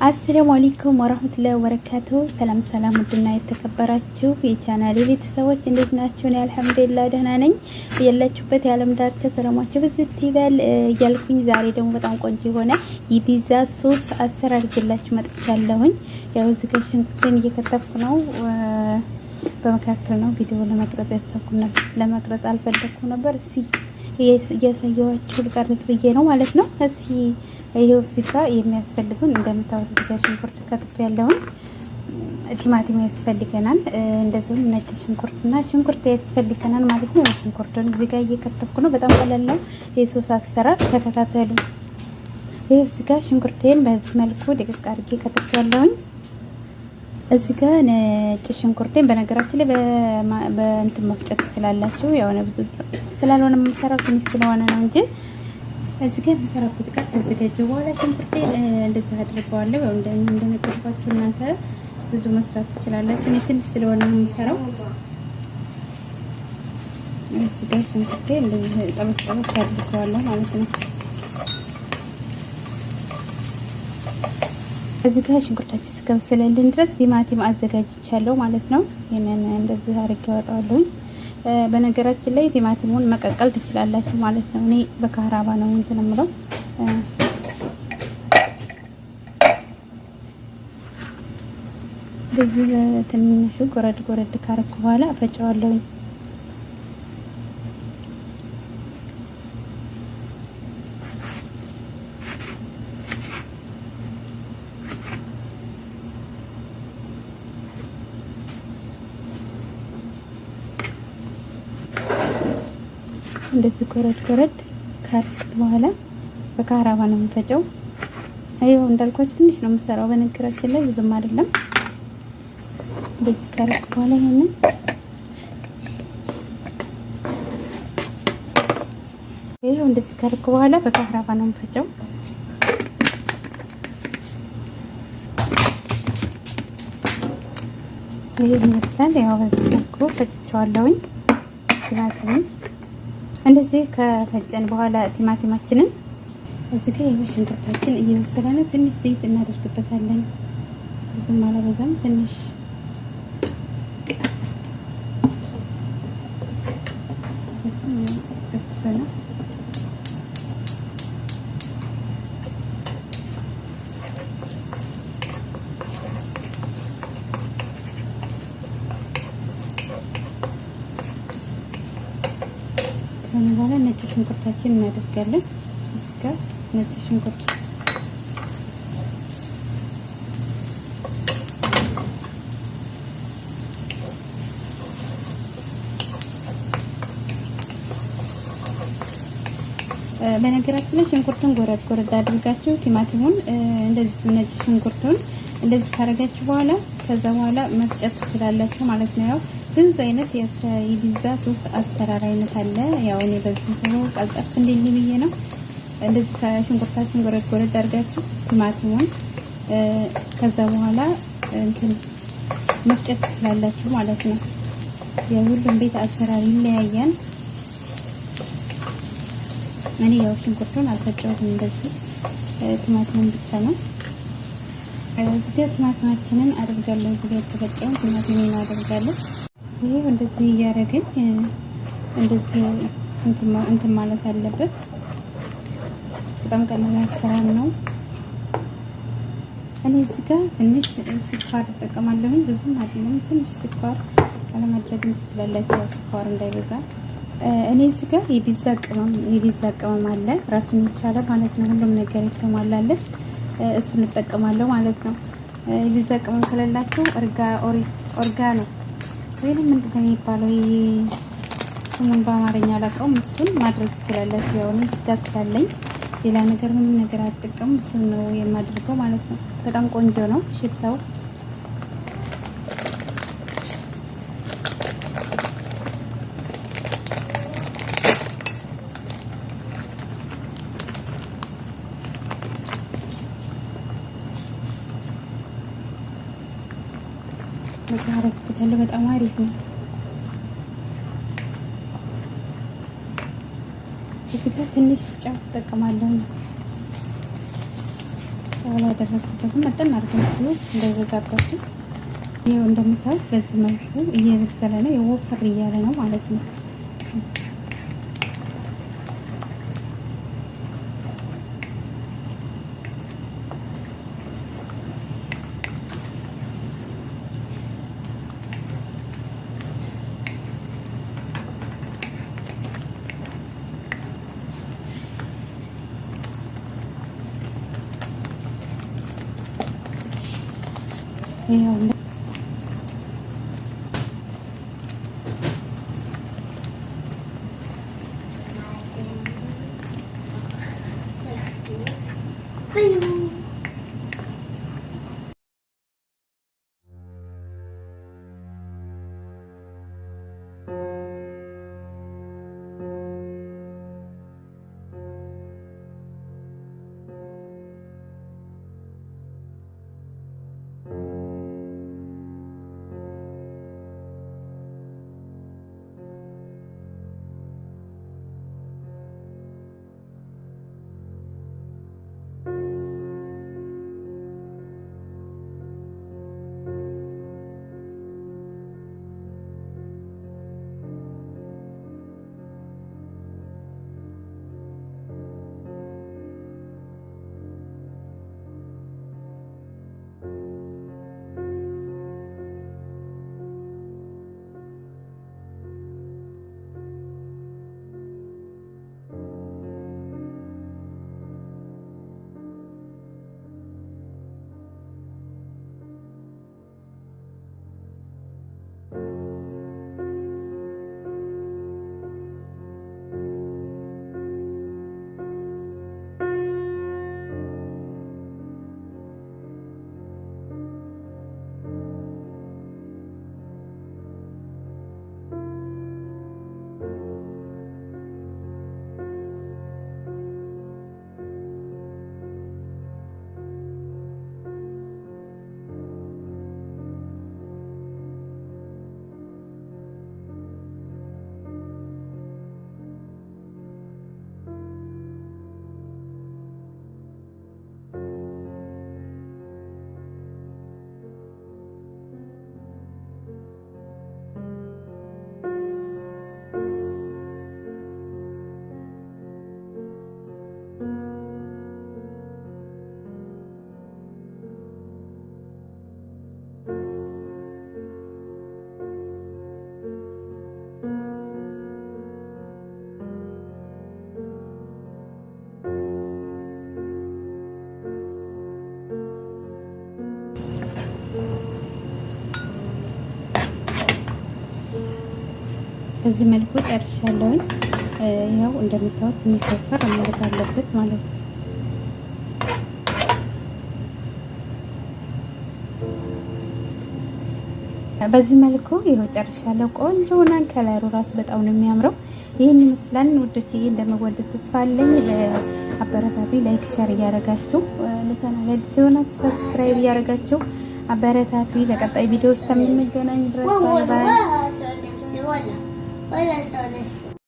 አሰላሙ አለይኩም ወራህመቱላሂ ወበረካቱሁ። ሰላም ሰላም፣ ውድና የተከበራችሁ የቻናሌ ቤተሰቦች እንዴት ናችሁ? እኔ አልሐምዱሊላህ ደህና ነኝ። ያላችሁበት የዓለም ዳርቻ ሰላማችሁ ብዝት ይበል እያልኩኝ ዛሬ ደግሞ በጣም ቆንጆ የሆነ የፒዛ ሶስ አሰራር ይዤላችሁ መጥቻለሁኝ። ያው እዚህ ጋር ሽንኩርቴን እየከተፍኩ ነው። በመካከል ነው ቪዲዮ ለመቅረጽ ያሰብኩና ለመቅረጽ አልፈለኩም ነበር። እስኪ እያሳየኋችሁ ልቀርጽ ብዬ ነው ማለት ነው። እስኪ ይሄው እዚህ ጋር የሚያስፈልጉን እንደምታዩት እዚህ ጋር ሽንኩርት ከትፍ ያለውን ቲማቲም ያስፈልገናል። እንደዚሁም ነጭ ሽንኩርትና ሽንኩርት ያስፈልገናል ማለት ነው። ሽንኩርቱን እዚህ ጋር እየከተፍኩ ነው። በጣም ቀላል ነው የሶስ አሰራር፣ ተከታተሉ። ይሄው እዚህ ጋር ሽንኩርቴን በዚህ መልኩ ደቂቃ አድርጌ ከትፍ ያለውን እዚህ ጋር ነጭ ሽንኩርቴን በነገራችን ላይ በእንትን መፍጨት ትችላላችሁ። ያው ነው ብዙ ስላልሆነ የምሰራው ትንሽ ስለሆነ ነው እንጂ እዚህ ጋር የምሰራበት ቃል ከዘጋጀ በኋላ ሽንኩርቴን እንደዚህ አድርገዋለሁ። ያው እንደነገርኳችሁ እናንተ ብዙ መስራት ትችላላችሁ። እኔ ትንሽ ስለሆነ ነው የምሰራው። እዚህ ጋር ሽንኩርቴን እንደዚህ ጸበስ አድርገዋለሁ ማለት ነው። እዚህ ጋር ሽንኩርታችን እስከበሰለልን ድረስ ቲማቲም አዘጋጅቻለሁ ማለት ነው። ይሄንን እንደዚህ አድርጌ አወጣዋለሁ። በነገራችን ላይ ቲማቲሙን መቀቀል ትችላላችሁ ማለት ነው። እኔ በካራባ ነው እንትን የምለው። በዚህ በትንሹ ጎረድ ጎረድ ካረኩ በኋላ አፈጫዋለሁ። እንደዚህ ጎረድ ጎረድ ካረኩት በኋላ በካራባ ነው የምፈጨው። አይው እንዳልኳችሁ ትንሽ ነው የምሰራው በነገራችን ላይ ብዙም አይደለም። እንደዚህ ካረኩ በኋላ ይሄንን ይሄው እንደዚህ ካረኩ በኋላ በካራባ ነው የምፈጨው። ይሄ ይመስላል። ያው በዚህ መልኩ ፈጭቼዋለሁኝ ቲማቲሙን። እንደዚህ ከፈጨን በኋላ ቲማቲማችንን እዚህ ጋር ይሄው ሽንኩርታችን እየበሰለ ነው። ትንሽ ዘይት እናደርግበታለን። ብዙም አላበዛም፣ ትንሽ ደብሰና ከዛ በኋላ ነጭ ሽንኩርታችን እናደርጋለን። እዚህ ጋር ነጭ ሽንኩርት በነገራችን ላይ ሽንኩርቱን ጎረድ ጎረድ አድርጋችሁ ቲማቲሙን እንደዚህ ነጭ ሽንኩርቱን እንደዚህ ካረጋችሁ በኋላ ከዛ በኋላ መፍጨት ትችላላችሁ ማለት ነው። ያው ብዙ አይነት የፒዛ ሶስ አሰራር አይነት አለ። ያው እኔ በዚህ ነው ቀልጣፍ እንዲል ብዬ ነው። እንደዚህ ከሽንኩርታችን ጎረድ ጎረድ አድርጋችሁ ቲማቲሙን ከዛ በኋላ እንትን መፍጨት ትችላላችሁ ማለት ነው። የሁሉም ቤት አሰራር ይለያያል። እኔ ያው ሽንኩርቱን አልፈጨሁትም፣ እንደዚህ ቲማቲሙን ብቻ ነው። እዚህ ጋር ቲማቲማችንን አድርጋለሁ። እዚህ ጋር የተፈጨውን ቲማቲሙን አድርጋለሁ። ይሄው እንደዚህ እያደረግን እንደዚህ እንትን ማለት አለበት። በጣም ቀላል አሰራር ነው። እኔ እዚህ ጋር ትንሽ ስኳር እጠቀማለሁ፣ ብዙም አይደለም። ትንሽ ስኳር አለማድረግም ትችላላችሁ፣ ያው ስኳር እንዳይበዛ። እኔ እዚህ ጋር የፒዛ ቅመም አለ ራሱን የቻለ ማለት ነው። ሁሉም ነገር የተሟላለት እሱን እጠቀማለሁ ማለት ነው። የፒዛ ቅመም ከሌላችሁ ኦርጋኖ ወይንም ምንድን ነው የሚባለው ስሙን በአማርኛ አላውቀውም። እሱን ማድረግ ትችላላችሁ። ያው እኔ እዚህ ጋር ስላለኝ ሌላ ነገር ምንም ነገር አልጠቀምም። እሱን ነው የማደርገው ማለት ነው። በጣም ቆንጆ ነው ሽታው። በቃ በጣም አሪፍ ነው። እዚህ ጋር ትንሽ ጨው እጠቀማለሁ። አላደረኩበትም። መጠን አድርገን እንዳይበዛባችሁ። ይሄው እንደምታዩት በዚህ መልኩ እየበሰለ ነው። የወፈር እያለ ነው ማለት ነው። ይሄው በዚህ መልኩ ጨርሻለሁ። ያው እንደምታዩት ትንሽ ወፈር ማለት አለበት ማለት ነው። በዚህ መልኩ ይኸው ጨርሻለሁ። ቆንጆ ሆኗል። ከለሩ ራሱ በጣም ነው የሚያምረው። ይሄን ይመስላል ውዶቼ። እንደምወዱት ተስፋ አለኝ። አበረታቱ። ላይክ ሼር እያደረጋችሁ ለቻናሌ አዲስ የሆናችሁ ሰብስክራይብ እያደረጋችሁ አበረታቱ። ለቀጣይ ቪዲዮ እስከምንገናኝ ድረስ ባይ ባይ።